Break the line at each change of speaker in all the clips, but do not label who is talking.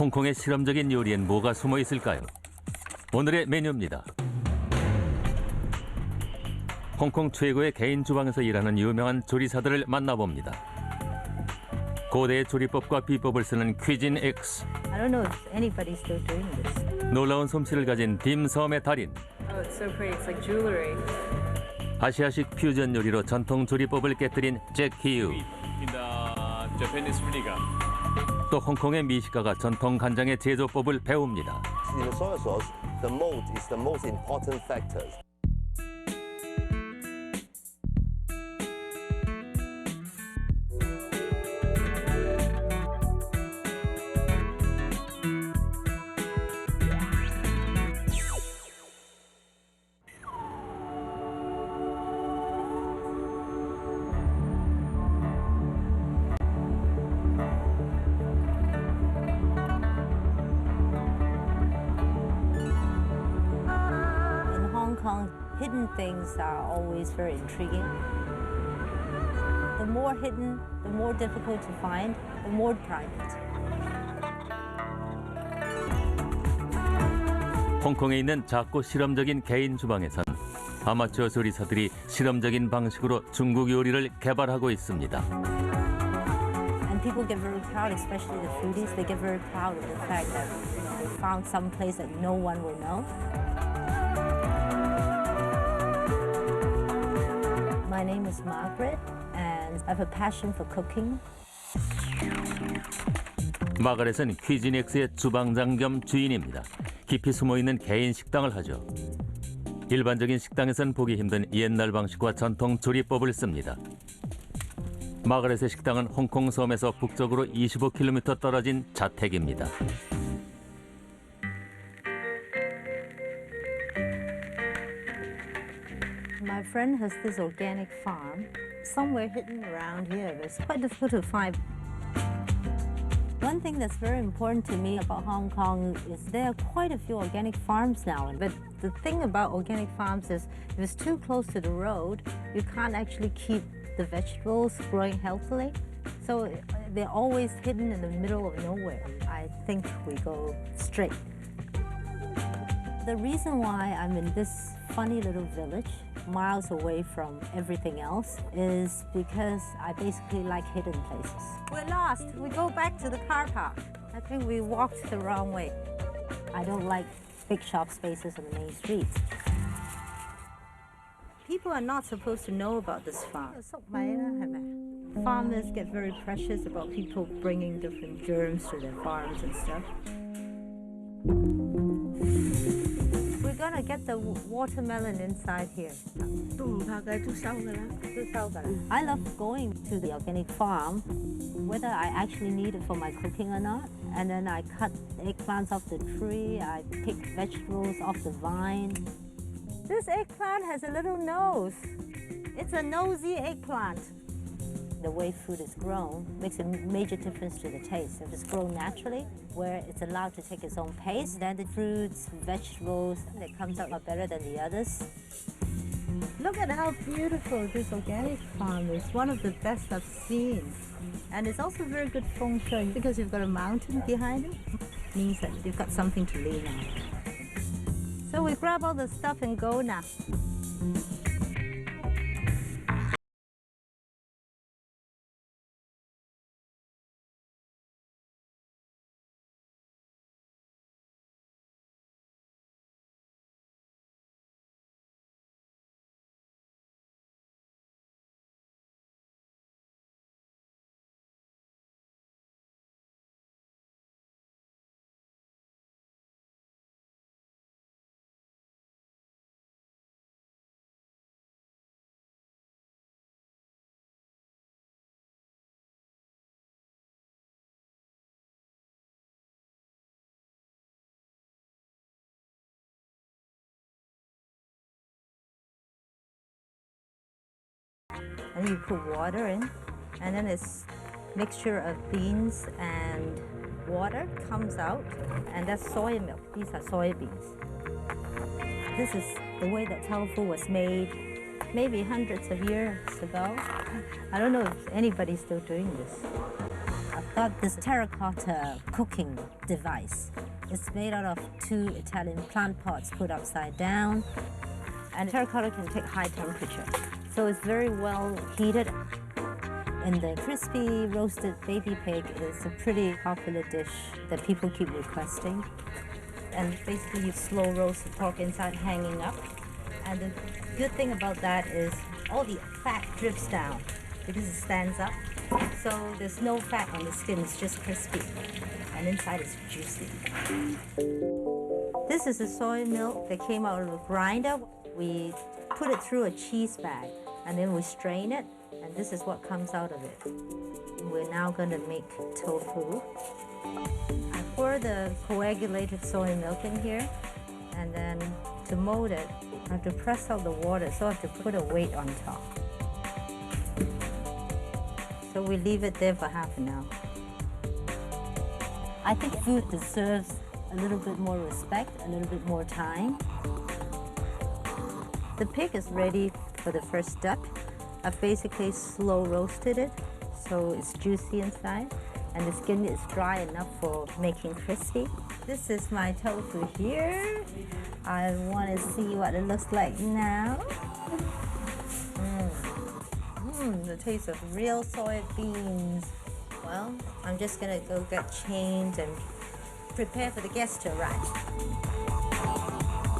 홍콩의 실험적인 요리엔 뭐가 숨어 있을까요? 오늘의 메뉴입니다. 홍콩 최고의 개인 주방에서 일하는 유명한 조리사들을 만나봅니다. 고대의 조리법과 비법을 쓰는 퀴진 X.
I don't know if anybody's still doing this.
놀라운 솜씨를 가진 딤섬의 달인.
Oh, it's so pretty. It's like jewelry.
아시아식 퓨전 요리로 전통 조리법을 깨뜨린 잭히유.
in the Japanese vinegar.
또 홍콩의 미식가가 전통 간장의 제조법을 배웁니다.
In the soy sauce, the mold is the most important factor.
Hidden things are always very intriguing. The more hidden, the more difficult to find, the more private.
홍콩에 있는 작고 실험적인 개인 주방에선 아마추어 조리사들이 실험적인 방식으로 중국 요리를 개발하고 있습니다.
And people get very proud, especially the foodies. They get very proud of the fact that they found some place that no one will know. My name is Margaret, and I have a passion for cooking.
마가렛은 퀴진엑스의 주방장 겸 주인입니다. 깊이 숨어있는 개인 식당을 하죠. 일반적인 식당에선 보기 힘든 옛날 방식과 전통 조리법을 씁니다. 마가렛의 식당은 홍콩 섬에서 북쪽으로 25km 떨어진 자택입니다.
My friend has this organic farm somewhere hidden around here, but it's quite difficult to find. One thing that's very important to me about Hong Kong is there are quite a few organic farms now. But the thing about organic farms is if it's too close to the road, you can't actually keep the vegetables growing healthily. So they're always hidden in the middle of nowhere. I think we go straight. The reason why I'm in this funny little village miles away from everything else is because I basically like hidden places. We're lost. We go back to the car park. I think we walked the wrong way. I don't like big shop spaces on the main streets. People are not supposed to know about this farm. Farmers get very precious about people bringing different germs to their farms and stuff. We're gonna get the watermelon inside here. I love going to the organic farm, whether I actually need it for my cooking or not. And then I cut eggplants off the tree, I pick vegetables off the vine. This eggplant has a little nose. It's a nosy eggplant. The way food is grown makes a major difference to the taste. If it's grown naturally, where it's allowed to take its own pace, then the fruits, vegetables, that comes out lot better than the others. Look at how beautiful this organic farm is. One of the best I've seen. And it's also very good feng shui because you've got a mountain behind it. Means that you've got something to lean on. So we grab all the stuff and go now. And you put water in, and then this mixture of beans and water comes out, and that's soy milk. These are soybeans. This is the way that tofu was made maybe hundreds of years ago. I don't know if anybody's still doing this. got this terracotta cooking device. It's made out of 2 Italian plant pots put upside down. And terracotta can take high temperature. So it's very well heated. And the crispy roasted baby pig is a pretty popular dish that people keep requesting. And basically you slow roast the pork inside hanging up. And the good thing about that is all the fat drips down because it stands up. So there's no fat on the skin, it's just crispy. And inside it's juicy. This is the soy milk that came out of the grinder. We put it through a cheese bag and then we strain it, and this is what comes out of it. We're now going to make tofu. I pour the coagulated soy milk in here, and then to mold it, I have to press out the water, so I have to put a weight on top. So we leave it there for half an hour. I think food deserves a little bit more respect, a little bit more time. The pig is ready for the first step. I've basically slow roasted it, so it's juicy inside, and the skin is dry enough for making crispy. This is my tofu here. I want to see what it looks like now. The taste of real soybeans. Well, I'm just gonna go get changed and prepare for the guests to arrive.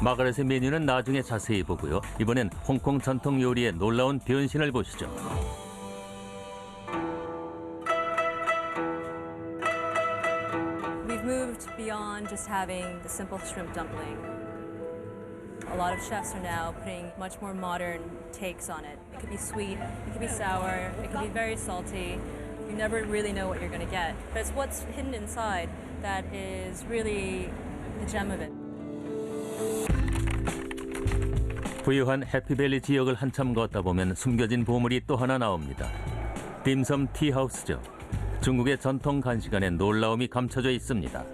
마가렛의 메뉴는 나중에 자세히 보고요. 이번엔 홍콩 전통 요리의 놀라운 변신을 보시죠.
We've moved beyond just having the simple shrimp dumpling. A lot of chefs are now putting much more modern takes on it. It could be sweet, it could be sour, it could be very salty. You never really know what you're going to get. But it's what's hidden inside that is really the gem of it.
부유한 해피밸리 지역을 한참 걷다 보면 숨겨진 보물이 또 하나 나옵니다. 딤섬 티하우스죠. 중국의 전통 간식 안에 놀라움이 감춰져 있습니다.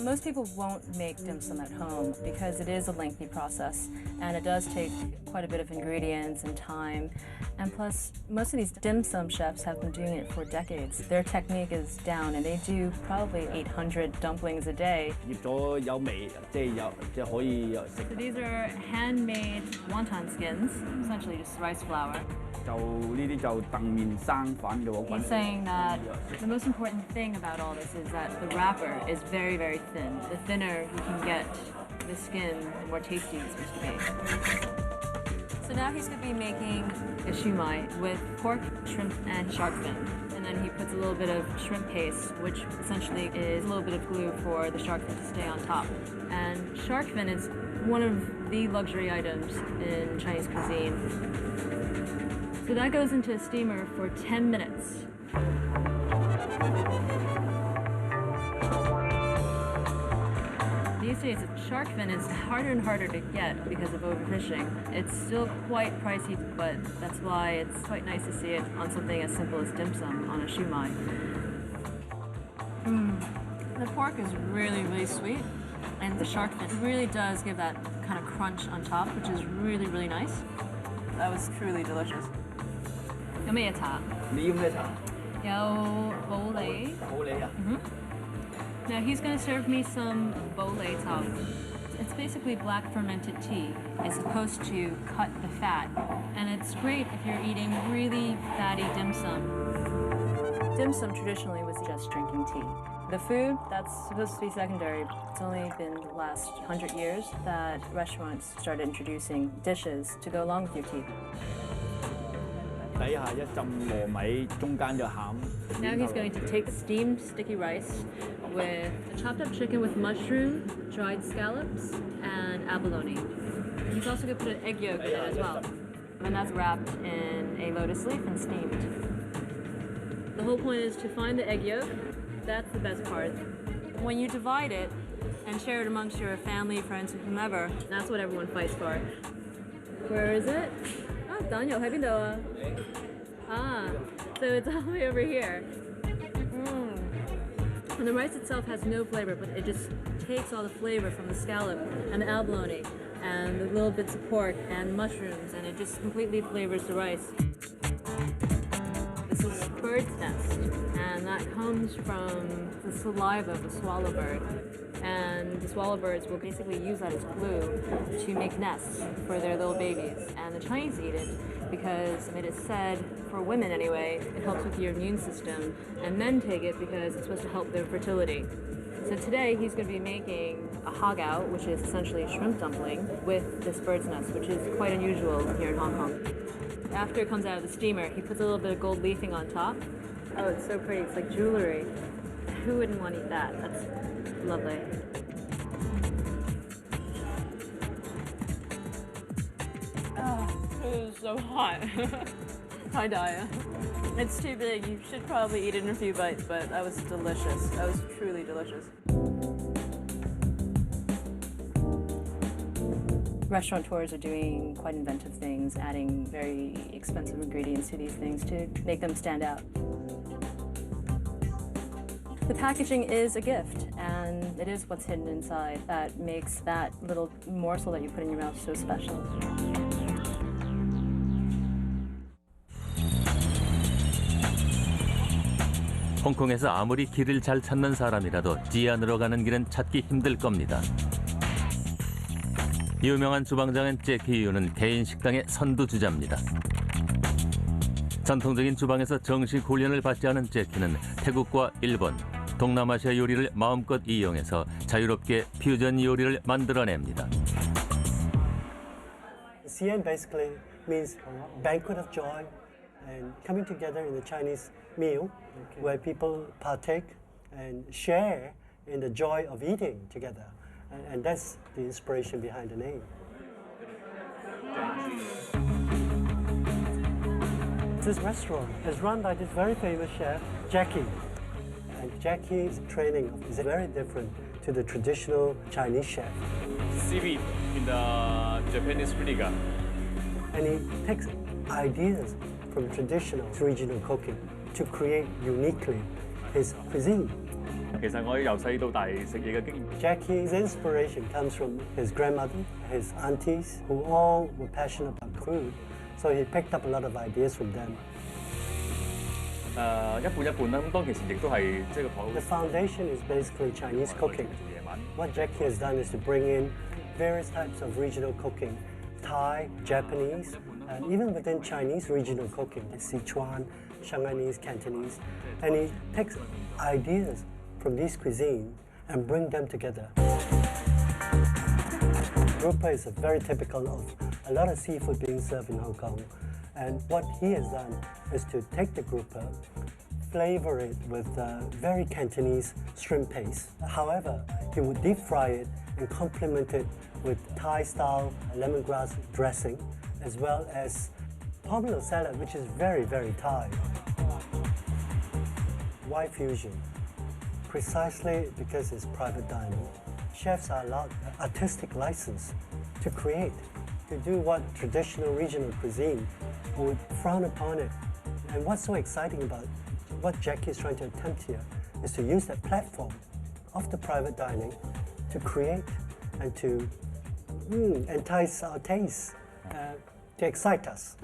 Most people won't make dim sum at home because it is a lengthy process and it does take quite a bit of ingredients and time. And plus, most of these dim sum chefs have been doing it for decades. Their technique is down and they do probably 800 dumplings a day.
醃咗有味，即係可以食。
So these are handmade wonton skins, essentially just rice flour.
就呢啲就燉麵生飯嘅喎。
He's saying that the most important thing about all this is that the wrapper is very, very thin. The thinner you can get the skin, the more tasty it's supposed to be. So now he's going to be making a shumai with pork, shrimp, and shark fin. And then he puts a little bit of shrimp paste, which essentially is a little bit of glue for the shark fin to stay on top. And shark fin is one of the luxury items in Chinese cuisine. So that goes into a steamer for 10 minutes. These days, shark fin is harder and harder to get because of overfishing. It's still quite pricey, but that's why it's quite nice to see it on something as simple as dim sum on a shumai. The pork is really, really sweet, and the shark fin really does give that kind of crunch on top, which is really, really nice. That was truly delicious. 有咩嘢茶？
你要咩茶？
有保利。
好你啊！
Now he's going to serve me some bole top. It's basically black fermented tea. It's supposed to cut the fat, and it's great if you're eating really fatty dim sum. Dim sum traditionally was just drinking tea. The food, that's supposed to be secondary. It's only been the last 100 years that restaurants started introducing dishes to go along with your tea.
底下一浸糯米，中間就餡。
Now he's going to take the steamed sticky rice with a chopped up chicken with mushroom, dried scallops, and abalone. He's also going to put an egg yolk in it as well. And that's wrapped in a lotus leaf and steamed. The whole point is to find the egg yolk. That's the best part. When you divide it and share it amongst your family, friends, or whomever, that's what everyone fights for. Where is it? Daniel, have you know? So it's all the way over here. And the rice itself has no flavor, but it just takes all the flavor from the scallop and the abalone and the little bits of pork and mushrooms, and it just completely flavors the rice. This is bird's nest, and that comes from the saliva of the swallowbird. And the swallowbirds will basically use that as glue to make nests for their little babies. And the Chinese eat it because it is said, for women anyway, it helps with your immune system. And men take it because it's supposed to help their fertility. So today he's going to be making a hagao, which is essentially a shrimp dumpling, with this bird's nest, which is quite unusual here in Hong Kong. After it comes out of the steamer, he puts a little bit of gold leafing on top. Oh, it's so pretty. It's like jewelry. Who wouldn't want to eat that? That's lovely. Oh, it is so hot. Hi, Daya. It's too big. You should probably eat it in a few bites, but that was delicious. That was truly delicious. Restaurateurs are doing quite inventive things, adding very expensive ingredients to these things to make them stand out. The packaging is a gift, and it is what's hidden inside that makes that little morsel that you put in your mouth so special.
홍콩에서 아무리 길을 잘 찾는 사람이라도 지안으로 가는 길은 찾기 힘들 겁니다. 유명한 주방장인 제키 유는 개인 식당의 선두주자입니다. 전통적인 주방에서 정식 훈련을 받지 않은 제키는 태국과 일본, 동남아시아 요리를 마음껏 이용해서 자유롭게 퓨전 요리를 만들어냅니다.
Xian basically means banquet of joy and coming together in the Chinese meal where people partake and share in the joy of eating together. And that's the inspiration behind the name. This restaurant is run by this very famous chef, Jackie. And Jackie's training is very different to the traditional Chinese chef.
seaweed in the Japanese vinegar.
And he takes ideas from traditional regional cooking to create uniquely his cuisine.
其實我由細到大食嘢嘅經驗。
Jackie's inspiration comes from his grandmother, his aunties, who all were passionate about food. So he picked up a lot of ideas from them.
一半一半啦，咁當其時亦都係即係個台。
The foundation is basically Chinese cooking. What Jackie has done is to bring in various types of regional cooking, Thai, Japanese, and even within Chinese regional cooking, Sichuan, Shanghainese, Cantonese, and he takes ideas from these cuisines and bring them together. Grouper is very typical of a lot of seafood being served in Hong Kong. And what he has done is to take the grouper, flavor it with very Cantonese shrimp paste. However, he would deep fry it and complement it with Thai-style lemongrass dressing, as well as pomelo salad, which is very, very Thai. Why fusion? Precisely because it's private dining. Chefs are allowed artistic license to create, to do what traditional regional cuisine would frown upon it. And what's so exciting about what Jackie is trying to attempt here is to use that platform of the private dining to create and to entice our tastes, to excite us.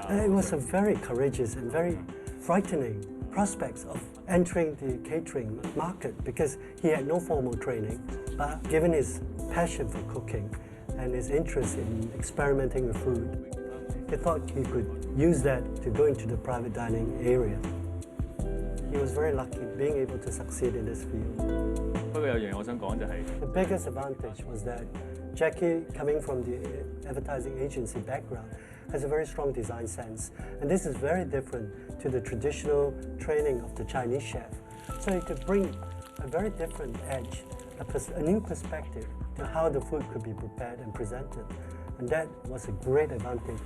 It was a very courageous and very frightening prospects of entering the catering market because he had no formal training, but given his passion for cooking and his interest in experimenting with food, he thought he could use that to go into the private dining area. He was very lucky being able to succeed in this field. The biggest advantage was that Jackie, coming from the advertising agency background, has a very strong design sense. And this is very different to the traditional training of the Chinese chef. So he could bring a very different edge, a new perspective to how the food could be prepared and presented. And that was a great advantage.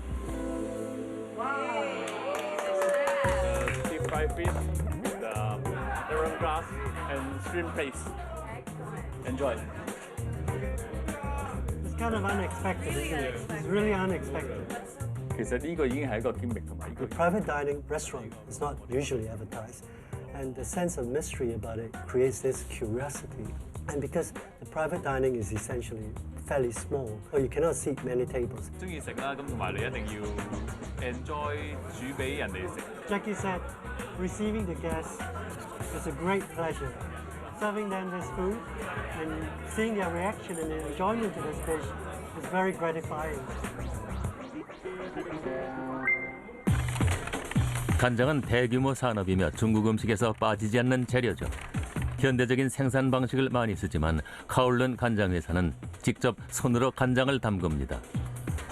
Deep fried fish, lemongrass, and shrimp paste. Enjoy.
It's kind of unexpected, isn't it? It's really unexpected.
其實呢個已經係一個 gimmick 同埋呢個
The private dining restaurant is not usually advertised, and the sense of mystery about it creates this curiosity. And because the private dining is essentially fairly small, so you cannot seat many tables.
中意食啦，咁同埋你一定要 enjoy 煮俾人哋食。
Jackie said, receiving the guests is a great pleasure. Serving them this food and seeing their reaction and their enjoyment to this dish is very gratifying.
간장은 대규모 산업이며 중국 음식에서 빠지지 않는 재료죠. 현대적인 생산 방식을 많이 쓰지만 카울른 간장 회사는 직접 손으로 간장을 담급니다.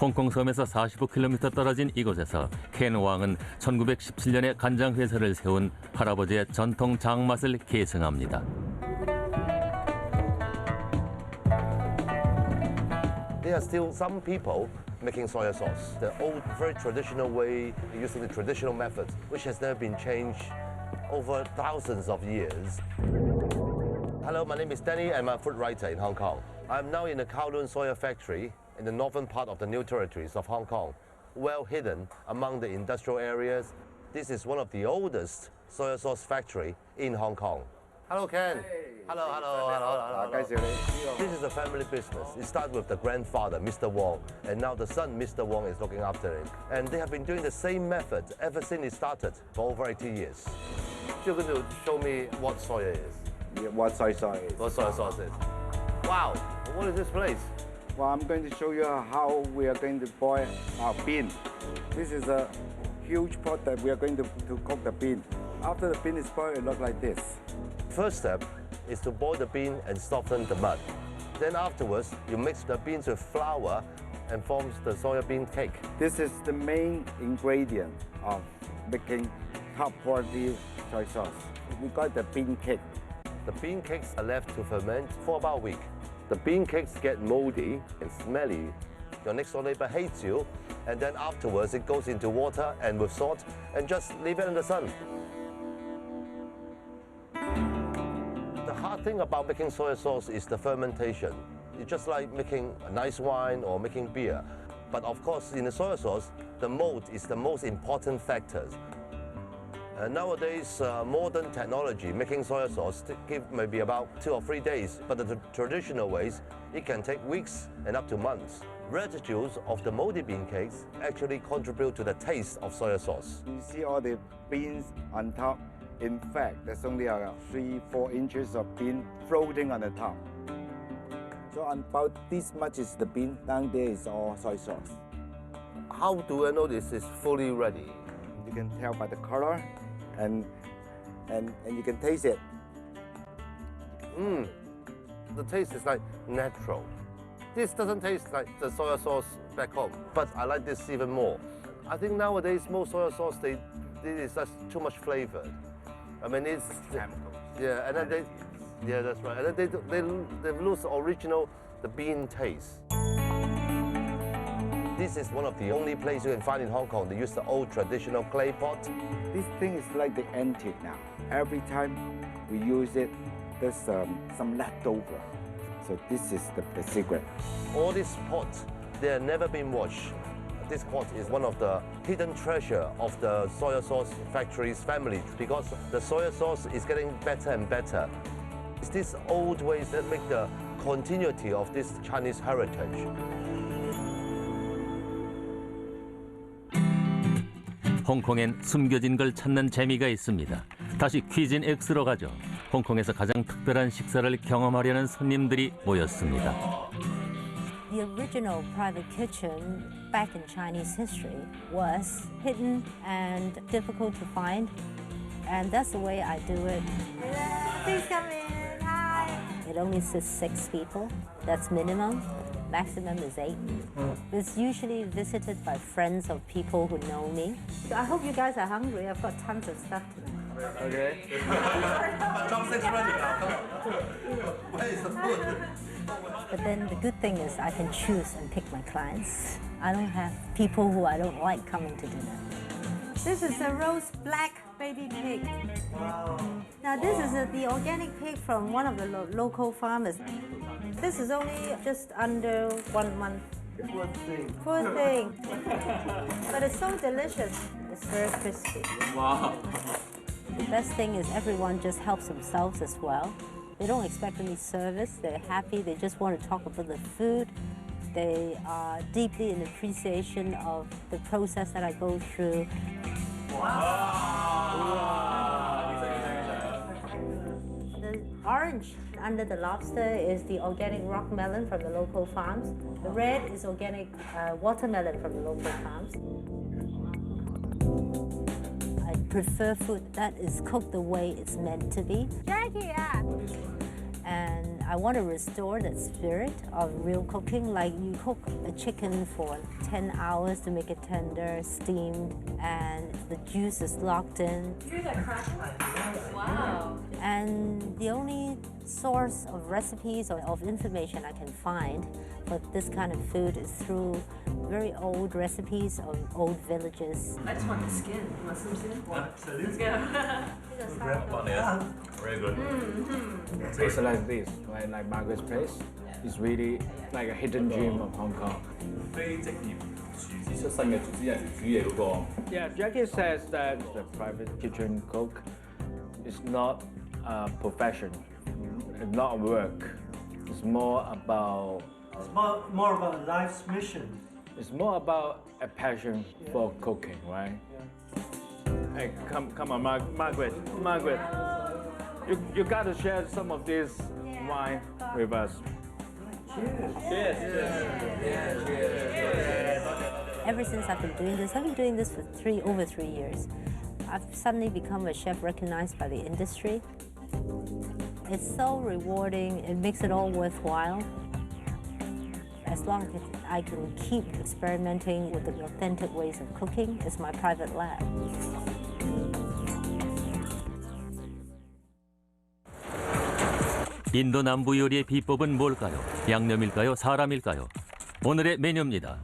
홍콩 섬에서 45km 떨어진 이곳에서 켄 왕은 1917년에 간장 회사를 세운 할아버지의 전통 장맛을 계승합니다.
There are still some people making soy sauce. The old, very traditional way, using the traditional method, which has never been changed over thousands of years. Hello, my name is Danny. I'm a food writer in Hong Kong. I'm now in the Kowloon Soya factory in the northern part of the New Territories of Hong Kong, well hidden among the industrial areas. This is one of the oldest soy sauce factory in Hong Kong. Hello, Ken. Hello. This is a family business. It started with the grandfather, Mr. Wong, and now the son, Mr. Wong, is looking after it. And they have been doing the same method ever since it started for over 80 years. You're going to show me what soya is.
Yeah, what soy sauce is.
What soy sauce is. Wow, what is this place?
Well, I'm going to show you how we are going to boil our bean. This is a huge pot that we are going to cook the bean. After the bean is boiled, it looks like this.
First step is to boil the bean and soften the mud. Then afterwards, you mix the beans with flour and forms the soya bean cake.
This is the main ingredient of making top quality soy sauce. We got the bean cake.
The bean cakes are left to ferment for about a week. The bean cakes get moldy and smelly. Your next door neighbor hates you, and then afterwards it goes into water and with salt and just leave it in the sun. The hard thing about making soy sauce is the fermentation. It's just like making a nice wine or making beer. But of course, in the soy sauce, the mold is the most important factor. Nowadays, modern technology making soy sauce give maybe about 2 or 3 days, but the traditional ways, it can take weeks and up to months. Residues of the moldy bean cakes actually contribute to the taste of soy sauce.
You see all the beans on top. In fact, there's only 3-4 inches of bean floating on the top. So about this much is the bean. Down there is all soy sauce.
How do I know this is fully ready?
You can tell by the color, and you can taste it.
The taste is like natural. This doesn't taste like the soy sauce back home, but I like this even more. I think nowadays most soy sauce it is just too much flavored. I mean, it's yeah, and then yeah, that's right. And then they lose the original bean taste. This is one of the only places you can find in Hong Kong. They use the old traditional clay pot.
This thing is like the antique now. Every time we use it, there's some leftover. So this is the secret.
All these pots, they have never been washed. This pot is one of the hidden treasure of the soy sauce factory's family because the soy sauce is getting better and better. It's these old ways that make the continuity of this Chinese heritage.
홍콩엔 숨겨진 걸 찾는 재미가 있습니다. 다시 퀴즈인 X로 가죠. 홍콩에서 가장 특별한 식사를 경험하려는 손님들이 모였습니다.
The original private kitchen back in Chinese history was hidden and difficult to find, and that's the way I do it. Please come in. Hi. It only sits 6 people. That's minimum. Maximum is 8. It's usually visited by friends of people who know me. I hope you guys are hungry. I've got tons of stuff tonight.
Okay. Chopsticks ready now. Come on. Where is the food?
But then the good thing is I can choose and pick my clients. I don't have people who I don't like coming to dinner. This is a roast black baby pig. Wow. Now this is the organic pig from one of the local farmers. This is only just under 1 month. Poor thing. But it's so delicious. It's very crispy.
Wow.
The best thing is everyone just helps themselves as well. They don't expect any service. They're happy. They just want to talk about the food. They are deeply in appreciation of the process that I go through. The orange under the lobster is the organic rock melon from the local farms. The red is organic watermelon from the local farms. I prefer food that is cooked the way it's meant to be. And I want to restore that spirit of real cooking, like you cook a chicken for 10 hours to make it tender, steamed, and the juice is locked in.
Hear that crackle? Wow.
And the only source of recipes or of information I can find for this kind of food is through very old recipes of old villages.
I just want the skin. You want some skin?
Absolutely.
Let's go.
Very good.
Place like this, right? Like Margaret's Place, is really like a hidden gem of Hong Kong.
非職業廚師出身嘅廚師有時煮嘢嗰個。
Yeah, Jackie says that the private kitchen cook is not a profession, it's not a work. It's more about
It's more about a life's mission.
It's more about a passion for cooking, right? Hey, come on, Margaret. You got to share some of this wine with us.
Ever since I've been doing this for over 3 years. I've suddenly become a chef recognized by the industry. It's so rewarding, it makes it all worthwhile. As long as I can keep experimenting with the authentic ways of cooking, it's my private lab.
인도 남부 요리의 비법은 뭘까요? 양념일까요? 사람일까요? 오늘의 메뉴입니다.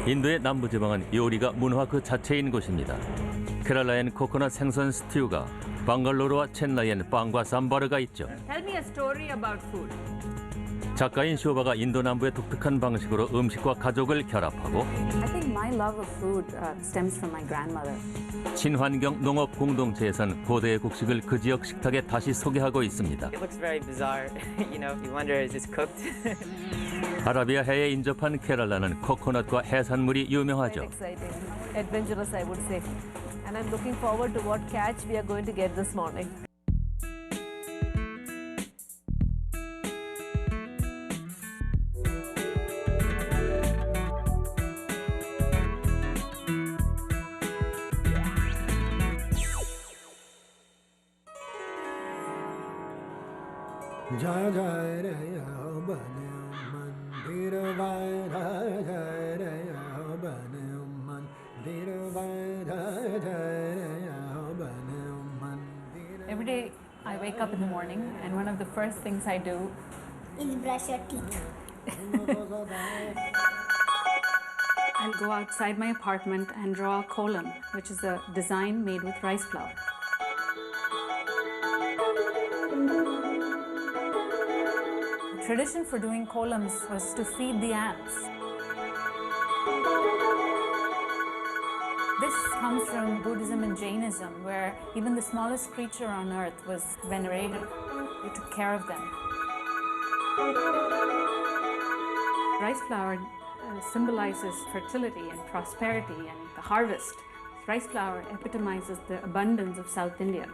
인도의 남부지방은 요리가 문화 그 자체인 곳입니다. 케랄라엔 코코넛 생선 스튜가, 방갈로르와 첸나이엔 빵과 삼바르가 있죠.
Tell me a story about food.
작가인 쇼바가 인도 남부의 독특한 방식으로 음식과 가족을 결합하고
I think my love of food stems from my grandmother.
친환경 농업 공동체에선 고대의 곡식을 그 지역 식탁에 다시 소개하고 있습니다.
It looks very bizarre. You wonder, is this cooked?
아라비아 해에 인접한 케랄라는 코코넛과 해산물이 유명하죠.
Exciting, adventurous, I would say. And I'm looking forward to what catch we are going to get this morning.
Every day I wake up in the morning and one of the first things I do
is brush your teeth.
I'll go outside my apartment and draw a kolam, which is a design made with rice flour. The tradition for doing kolams was to feed the ants. This comes from Buddhism and Jainism, where even the smallest creature on earth was venerated. You took care of them. Rice flour symbolizes fertility and prosperity and the harvest. Rice flour epitomizes the abundance of South India.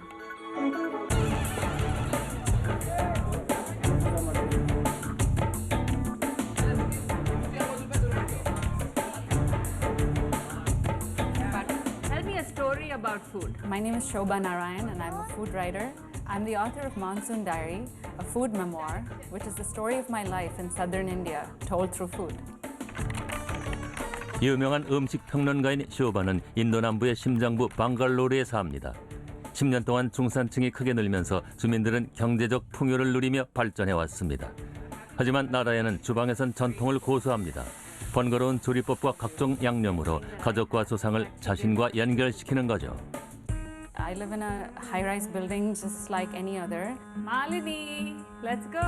Tell me a story about food.
My name is Shobha Narayan and I'm a food writer. I'm the author of Monsoon Diary, a food memoir, which is the story of my life in southern India, told through food.
유명한 음식 평론가인 쇼바는 인도 남부의 심장부 방갈로르에 삽니다. 10년 동안 중산층이 크게 늘면서 주민들은 경제적 풍요를 누리며 발전해 왔습니다. 하지만 나라에는 주방에선 전통을 고수합니다. 번거로운 조리법과 각종 양념으로 가족과 조상을 자신과 연결시키는 거죠.
I live in a high-rise building just like any other. Malini, let's go.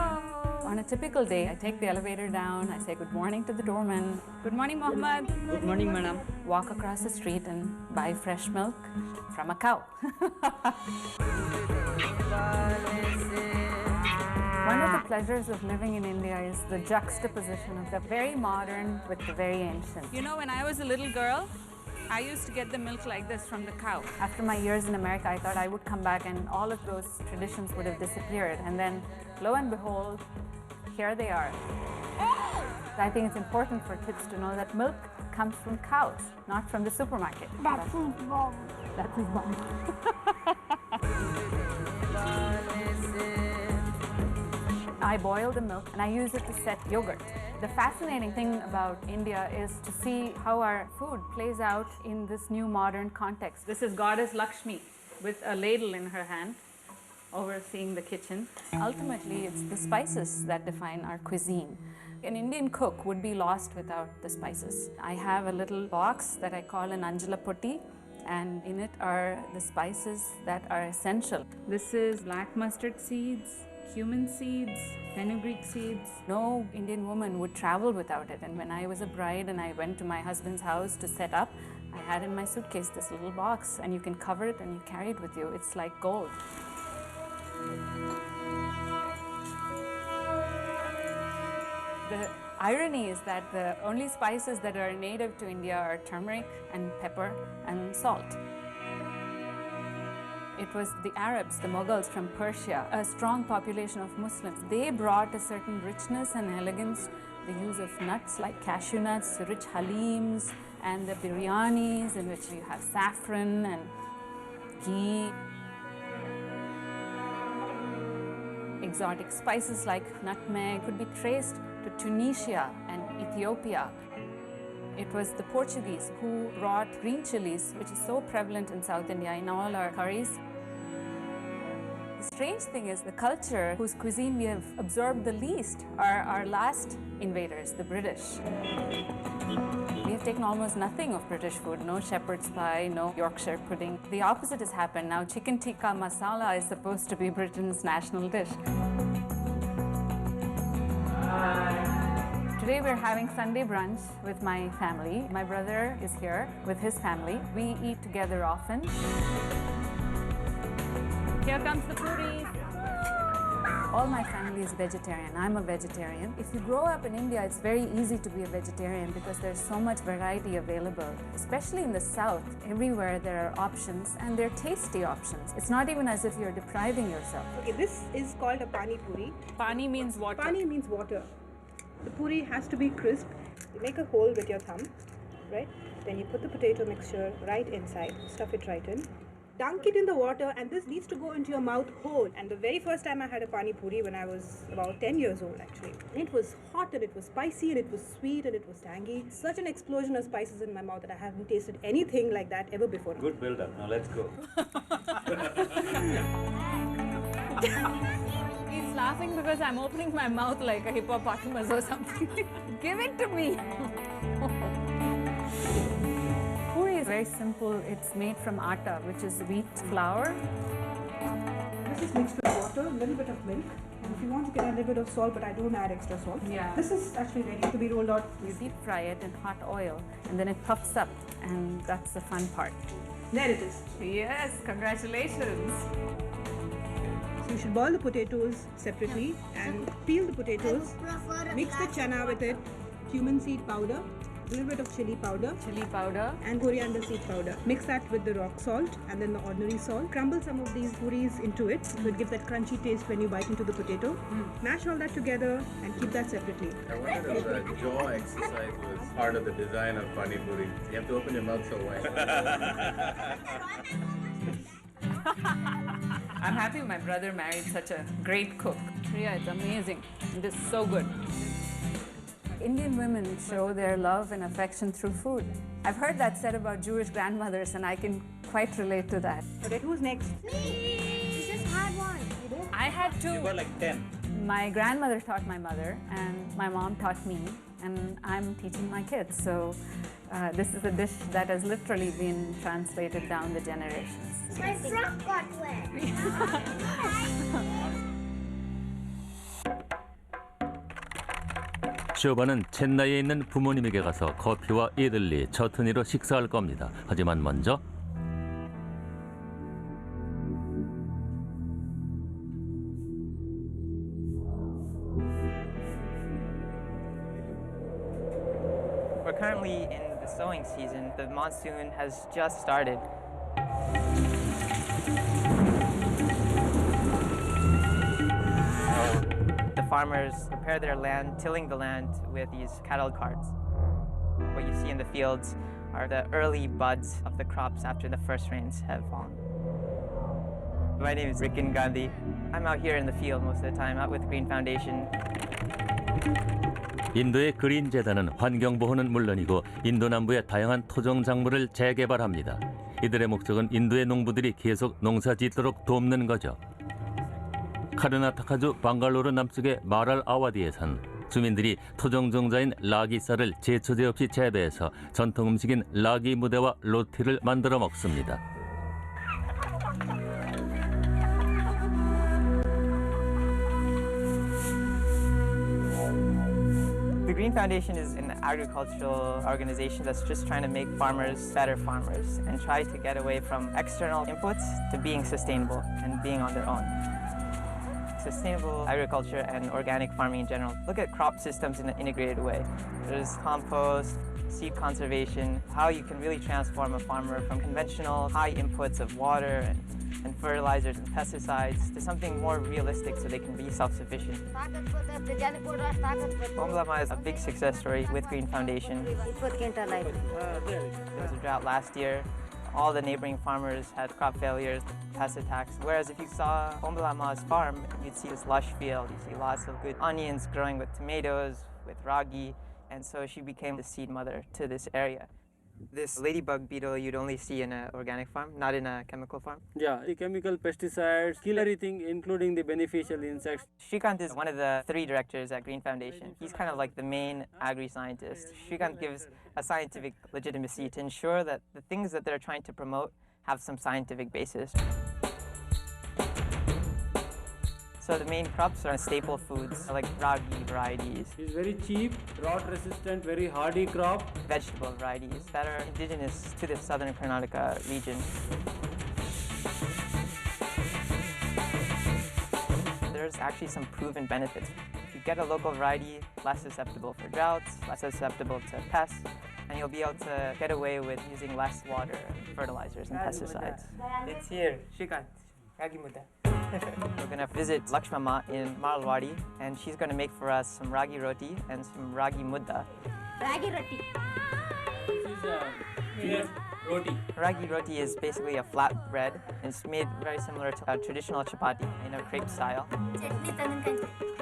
On a typical day, I take the elevator down, I say good morning to the doorman. Good morning, Mohammed.
Good morning, madam.
Walk across the street and buy fresh milk from a cow. One of the pleasures of living in India is the juxtaposition of the very modern with the very ancient. You know, when I was a little girl, I used to get the milk like this from the cow. After my years in America, I thought I would come back and all of those traditions would have disappeared. And then, lo and behold, here they are. I think it's important for kids to know that milk comes from cows, not from the supermarket.
That's his mom.
That's his mom. I boil the milk and I use it to set yogurt. The fascinating thing about India is to see how our food plays out in this new modern context. This is Goddess Lakshmi with a ladle in her hand, overseeing the kitchen. Ultimately, it's the spices that define our cuisine. An Indian cook would be lost without the spices. I have a little box that I call an Anjala Putti, and in it are the spices that are essential. This is black mustard seeds, cumin seeds, fenugreek seeds. No Indian woman would travel without it. And when I was a bride and I went to my husband's house to set up, I had in my suitcase this little box, and you can cover it and you carry it with you. It's like gold. The irony is that the only spices that are native to India are turmeric and pepper and salt. It was the Arabs, the Mughals from Persia, a strong population of Muslims. They brought a certain richness and elegance, the use of nuts like cashew nuts, rich halims, and the biryanis in which you have saffron and ghee. Exotic spices like nutmeg could be traced to Tunisia and Ethiopia. It was the Portuguese who brought green chilies, which is so prevalent in South India in all our curries. The strange thing is the culture whose cuisine we have absorbed the least are our last invaders, the British. We have taken almost nothing of British food, no shepherd's pie, no Yorkshire pudding. The opposite has happened. Now chicken tikka masala is supposed to be Britain's national dish. Today we're having Sunday brunch with my family. My brother is here with his family. We eat together often. Here comes the puris. All my family is vegetarian. I'm a vegetarian. If you grow up in India, it's very easy to be a vegetarian because there's so much variety available. Especially in the south, everywhere there are options, and they're tasty options. It's not even as if you're depriving yourself.
Okay, this is called a pani puri.
Pani means water.
Pani means water. The puri has to be crisp. You make a hole with your thumb, right? Then you put the potato mixture right inside, stuff it right in. Dunk it in the water, and this needs to go into your mouth whole. And the very first time I had a pani puri when I was about 10 years old actually. It was hot and it was spicy and it was sweet and it was tangy. Such an explosion of spices in my mouth that I haven't tasted anything like that ever before.
Good build up. Now let's go.
He's laughing because I'm opening my mouth like a hippopotamus or something. Give it to me. Puri is very simple. It's made from atta, which is wheat flour.
This is mixed with water, a little bit of milk. And if you want, you can add a little bit of salt, but I don't add extra salt.
Yeah.
This is actually ready to be rolled out.
You deep fry it in hot oil, and then it puffs up, and that's the fun part.
There it is.
Yes, congratulations.
So you should boil the potatoes separately and peel the potatoes, mix the chana with it, cumin seed powder, a little bit of chili powder, and coriander seed powder. Mix that with the rock salt and then the ordinary salt. Crumble some of these puris into it, so it gives that crunchy taste when you bite into the potato. Mash all that together and keep that separately.
I wondered if the jaw exercise was part of the design of pani puri. You have to open your mouth so wide.
I'm happy my brother married such a great cook. Yeah, it's amazing. It is so good. Indian women show their love and affection through food. I've heard that said about Jewish grandmothers, and I can quite relate to that.
Okay, who's next?
Me! You just had one. You did?
I had two.
You got like 10.
My grandmother taught my mother, and my mom taught me, and I'm teaching my kids. So This is a dish that has literally been translated down the generations.
My frock got wet.
쇼바는 첸나이에 있는 부모님에게 가서 커피와 이들리, 처트니로 식사할 겁니다. 하지만 먼저
We're currently in the sowing season. The monsoon has just started. The farmers prepare their land, tilling the land with these cattle carts. What you see in the fields are the early buds of the crops after the first rains have fallen. My name is Rikin Gandhi. I'm out here in the field most of the time, out with Green Foundation.
인도의 그린 재단은 환경 보호는 물론이고 인도 남부의 다양한 토종 작물을 재개발합니다. 이들의 목적은 인도의 농부들이 계속 농사 짓도록 돕는 거죠. 카르나타카주 방갈로르 남쪽의 마랄 아와디에선 주민들이 토종 종자인 라기 쌀을 제초제 없이 재배해서 전통 음식인 라기 무대와 로티를 만들어 먹습니다.
The Green Foundation is an agricultural organization that's just trying to make farmers better farmers and try to get away from external inputs to being sustainable and being on their own. Sustainable agriculture and organic farming in general look at crop systems in an integrated way. There's compost, seed conservation, how you can really transform a farmer from conventional high inputs of water and fertilizers and pesticides to something more realistic so they can be self-sufficient. Pomblama is a big success story with Green Foundation. There was a drought last year. All the neighboring farmers had crop failures, pest attacks. Whereas if you saw Pomblama's farm, you'd see this lush field. You see lots of good onions growing with tomatoes, with ragi. And so she became the seed mother to this area. This ladybug beetle you'd only see in an organic farm, not in a chemical farm.
Yeah, the chemical pesticides kill everything, including the beneficial insects.
Shrikant is one of the 3 directors at Green Foundation. He's kind of like the main agri-scientist. Shrikant gives a scientific legitimacy to ensure that the things that they're trying to promote have some scientific basis. So the main crops are staple foods like ragi varieties.
It's very cheap, drought resistant, very hardy crop.
Vegetable varieties that are indigenous to the southern Karnataka region. There's actually some proven benefits. If you get a local variety, less susceptible for droughts, less susceptible to pests, and you'll be able to get away with using less water, fertilizers, and pesticides. It's here, Shrikant, Ragi Muda. We're gonna visit Lakshmama in Maralwadi, and she's gonna make for us some ragi roti and some ragi mudda.
Ragi roti.
This is roti.
Ragi roti is basically a flat bread. It's made very similar to a traditional chapati in a crepe style.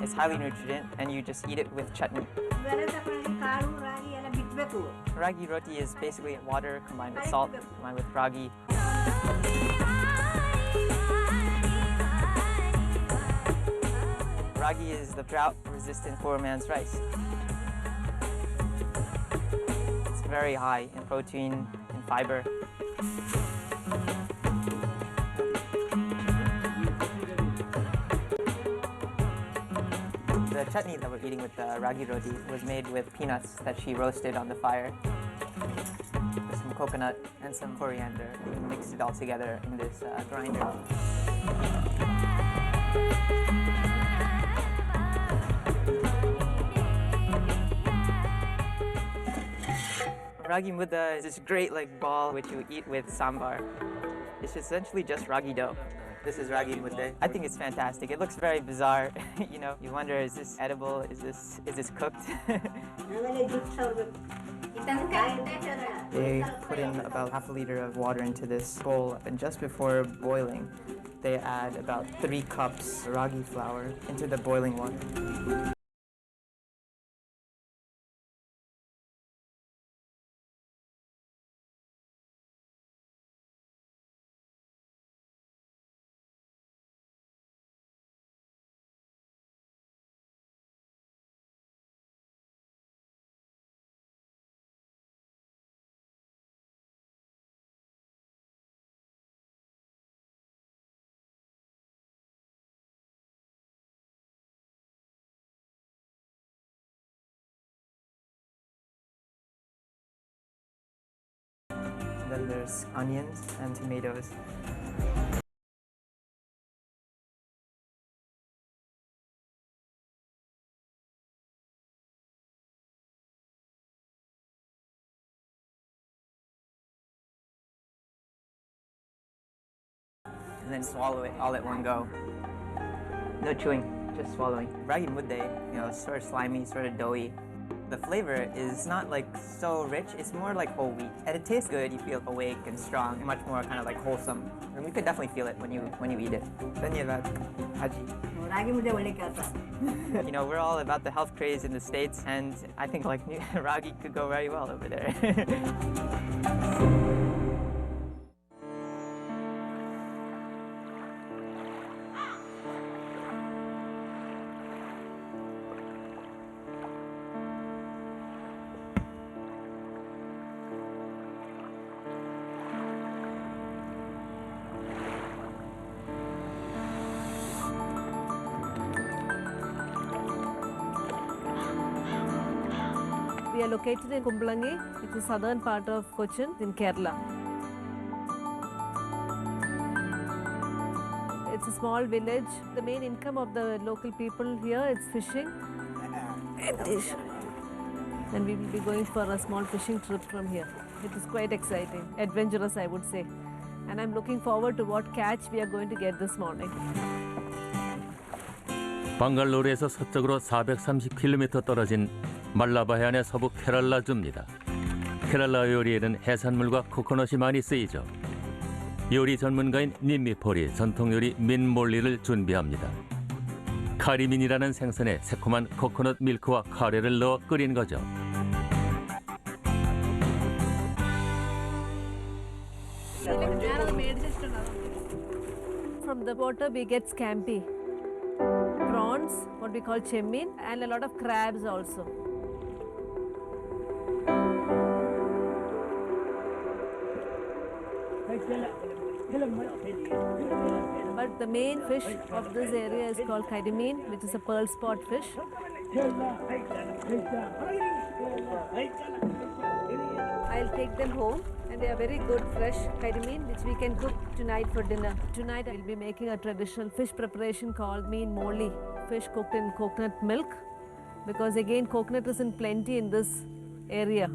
It's highly nutrient, and you just eat it with chutney. Ragi roti is basically water combined with salt, combined with ragi. Ragi is the drought-resistant poor man's rice. It's very high in protein and fiber. The chutney that we're eating with the ragi roti was made with peanuts that she roasted on the fire. With some coconut and some coriander. We mixed it all together in this grinder. Ragi mudda is this great ball which you eat with sambar. It's essentially just ragi dough. This is ragi mudda. I think it's fantastic. It looks very bizarre. You wonder, is this edible? Is this cooked? They put in about half a liter of water into this bowl, and just before boiling, they add about 3 cups ragi flour into the boiling water. then there's onions and tomatoes. And then swallow it all at one go. No chewing, just swallowing. Ragi mudde, sort of slimy, sort of doughy. The flavor is not like so rich, it's more like whole wheat. And it tastes good, you feel awake and strong, much more kind of like wholesome. And you could definitely feel it when you eat it. Dhanyavad, Haji. We're all about the health craze in the States, and I think like ragi could go very well over there.
We are located in Kumbalangi, which is southern part of Cochin in Kerala. It's a small village. The main income of the local people here is fishing and we will be going for a small fishing trip from here. It is quite exciting, adventurous I would say. And I'm looking forward to what catch we are going to get this morning.
방갈로르에서 서쪽으로 430km 떨어진 말라바 해안의 서부 케랄라주입니다. 케랄라 요리에는 해산물과 코코넛이 많이 쓰이죠. 요리 전문가인 님미폴이 전통 요리 민몰리를 준비합니다. 카리민이라는 생선에 새콤한 코코넛 밀크와 카레를 넣어 끓인 거죠.
From the water we get scampi, prawns, what we call chemmin, and a lot of crabs also. But the main fish of this area is called kaidimin, which is a pearl spot fish. I'll take them home, and they are very good fresh kaidimin, which we can cook tonight for dinner. Tonight I will be making a traditional fish preparation called meen moli, fish cooked in coconut milk, because again coconut is in plenty in this area.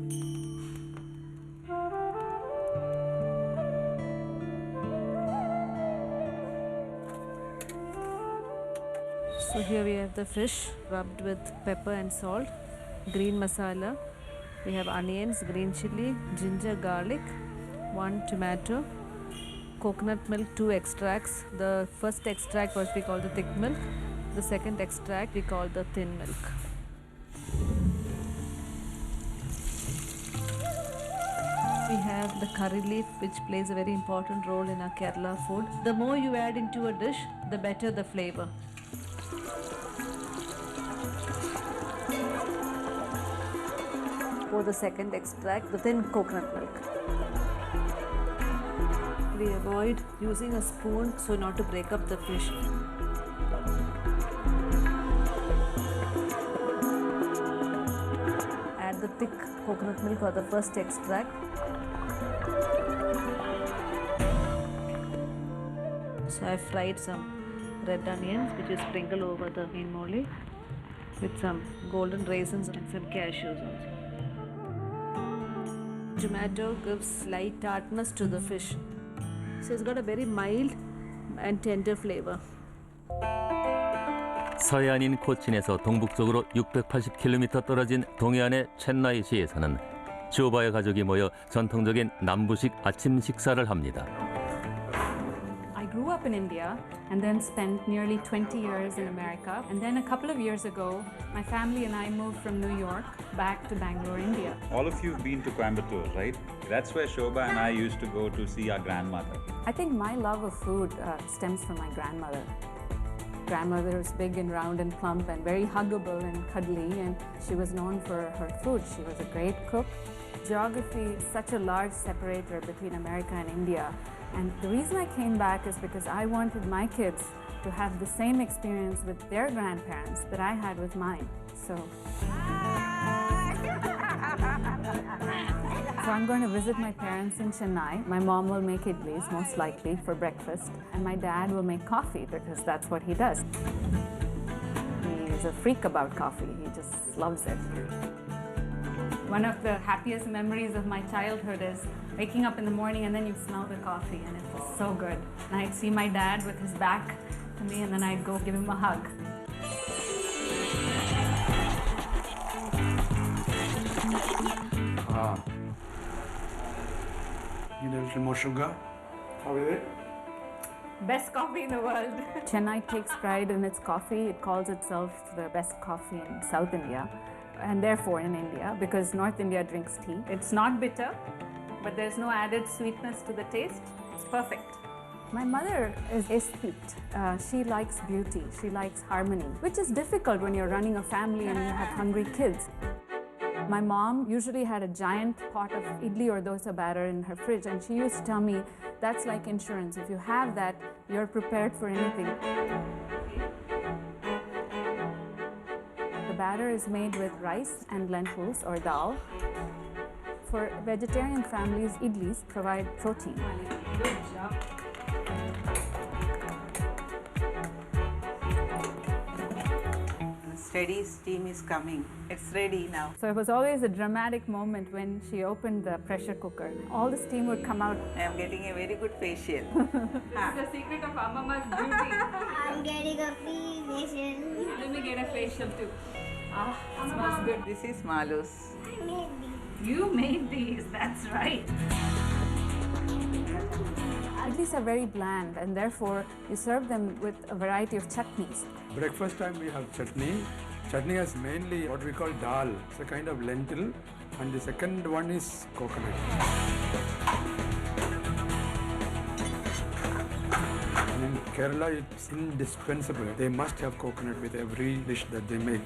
So here we have the fish rubbed with pepper and salt, green masala. We have onions, green chili, ginger, garlic, 1 tomato, coconut milk, 2 extracts. The first extract was we call the thick milk. The second extract we call the thin milk. We have the curry leaf, which plays a very important role in our Kerala food. The more you add into a dish, the better the flavor. For the second extract, the thin coconut milk. We avoid using a spoon so not to break up the fish. Add the thick coconut milk or the first extract. So I fried some red onions, which is sprinkled over the meen moli with some golden raisins and some cashews also. Tomato gives slight tartness to the fish. So it's got a very mild and tender flavor.
서해안인 코친에서 동북쪽으로 680km 떨어진 동해안의 첸나이시에서는 주오바의 가족이 모여 전통적인 남부식 아침 식사를 합니다.
I grew up in India and then spent nearly 20 years in America. And then a couple of years ago, my family and I moved from New York back to Bangalore, India.
All of you have been to Coimbatore, right? That's where Shobha and I used to go to see our grandmother.
I think my love of food stems from my grandmother. Grandmother was big and round and plump and very huggable and cuddly, and she was known for her food. She was a great cook. Geography is such a large separator between America and India. And the reason I came back is because I wanted my kids to have the same experience with their grandparents that I had with mine. So So I'm going to visit my parents in Chennai. My mom will make idlis, most likely, for breakfast. And my dad will make coffee, because that's what he does. He's a freak about coffee. He just loves it. One of the happiest memories of my childhood is waking up in the morning and then you smell the coffee and it was so good. And I'd see my dad with his back to me and then I'd go give him a hug.
Need a little more sugar. How is it?
Best coffee in the world. Chennai takes pride in its coffee. It calls itself the best coffee in South India and therefore in India, because North India drinks tea. It's not bitter, but there's no added sweetness to the taste. It's perfect. My mother is aesthete. She likes beauty. She likes harmony, which is difficult when you're running a family and you have hungry kids. My mom usually had a giant pot of idli or dosa batter in her fridge, and she used to tell me, that's like insurance. If you have that, you're prepared for anything. The batter is made with rice and lentils or dal. For vegetarian families, idlis provide protein. Good job.
Steady steam is coming. It's ready now.
So it was always a dramatic moment when she opened the pressure cooker. All the steam would come out.
I am getting a very good facial.
This is the secret of Amama's beauty.
I'm getting a facial.
Let me get a facial too. Ah, it smells good.
This is Malu's.
I made these.
You made these, that's right. Idlis are very bland and therefore you serve them with a variety of chutneys.
Breakfast time we have chutney. Chutney is mainly what we call dal. It's a kind of lentil. And the second one is coconut. And in Kerala, it's indispensable. They must have coconut with every dish that they make.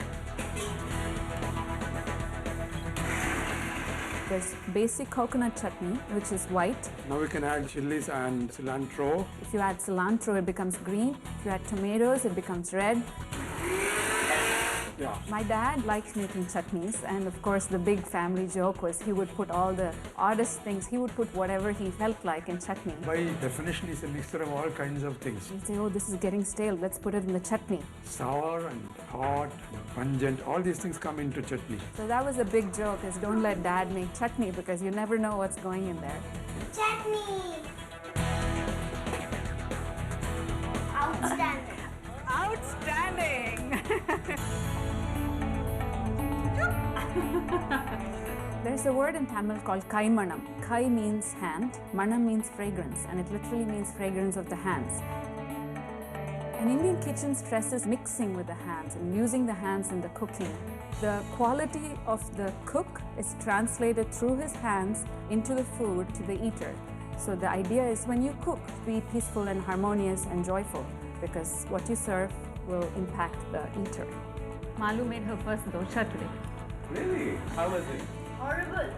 There's basic coconut chutney, which is white.
Now we can add chilies and cilantro.
If you add cilantro, it becomes green. If you add tomatoes, it becomes red.
Yeah.
My dad likes making chutneys, and of course the big family joke was he would put all the oddest things. He would put whatever he felt like in chutney.
By definition, it's a mixture of all kinds of things.
He'd say, oh, this is getting stale, let's put it in the chutney.
Sour and hot and pungent, all these things come into chutney.
So that was a big joke, is don't let dad make chutney because you never know what's going in there.
Chutney. Outstanding.
Outstanding! There's a word in Tamil called kai manam. Kai means hand, manam means fragrance, and it literally means fragrance of the hands. An Indian kitchen stresses mixing with the hands and using the hands in the cooking. The quality of the cook is translated through his hands into the food to the eater. So the idea is when you cook, be peaceful and harmonious and joyful, because what you serve will impact the eater. Malu made her first dosha today.
Really? How was it?
Horrible.